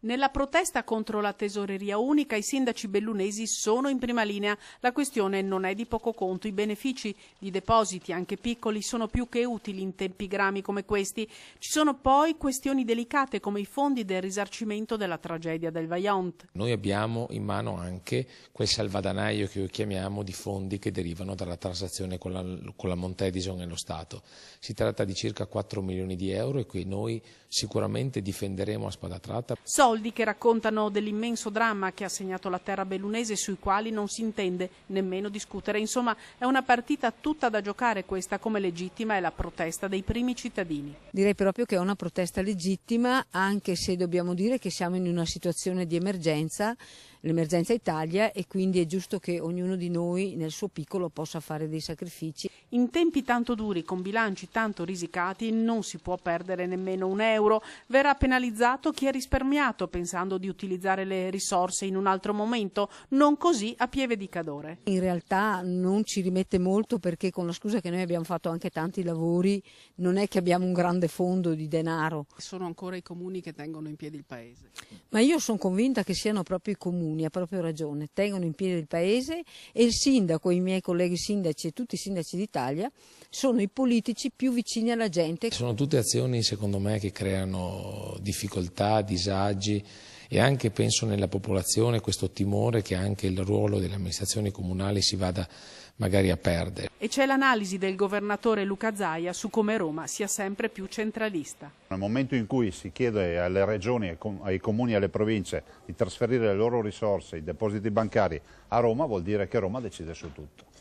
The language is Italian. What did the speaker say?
Nella protesta contro la tesoreria unica i sindaci bellunesi sono in prima linea. La questione non è di poco conto. I benefici di depositi anche piccoli sono più che utili in tempi grami come questi. Ci sono poi questioni delicate come i fondi del risarcimento della tragedia del Vajont. Noi abbiamo in mano anche quel salvadanaio che chiamiamo di fondi che derivano dalla transazione con la Montedison e lo Stato. Si tratta di circa 4 milioni di euro e che noi sicuramente difenderemo a spada tratta. Soldi che raccontano dell'immenso dramma che ha segnato la terra bellunese, sui quali non si intende nemmeno discutere. Insomma, è una partita tutta da giocare questa, come legittima è la protesta dei primi cittadini. Direi proprio che è una protesta legittima, anche se dobbiamo dire che siamo in una situazione di emergenza, l'emergenza Italia, e quindi è giusto che ognuno di noi nel suo piccolo possa fare dei sacrifici. In tempi tanto duri, con bilanci tanto risicati, non si può perdere nemmeno un euro. Verrà penalizzato chi ha risparmiato pensando di utilizzare le risorse in un altro momento, non così a pieve di Cadore. In realtà non ci rimette molto, perché con la scusa che noi abbiamo fatto anche tanti lavori non è che abbiamo un grande fondo di denaro. Sono ancora i comuni che tengono in piedi il paese. Ma io sono convinta che siano proprio i comuni, ha proprio ragione, tengono in piedi il paese, e il sindaco, i miei colleghi sindaci e tutti i sindaci d'Italia sono i politici più vicini alla gente. Sono tutte azioni secondo me che creano difficoltà, disagi e anche penso nella popolazione questo timore che anche il ruolo delle amministrazioni comunali si vada magari a perdere. E c'è l'analisi del governatore Luca Zaia su come Roma sia sempre più centralista. Nel momento in cui si chiede alle regioni, ai comuni e alle province di trasferire le loro risorse, i depositi bancari a Roma, vuol dire che Roma decide su tutto.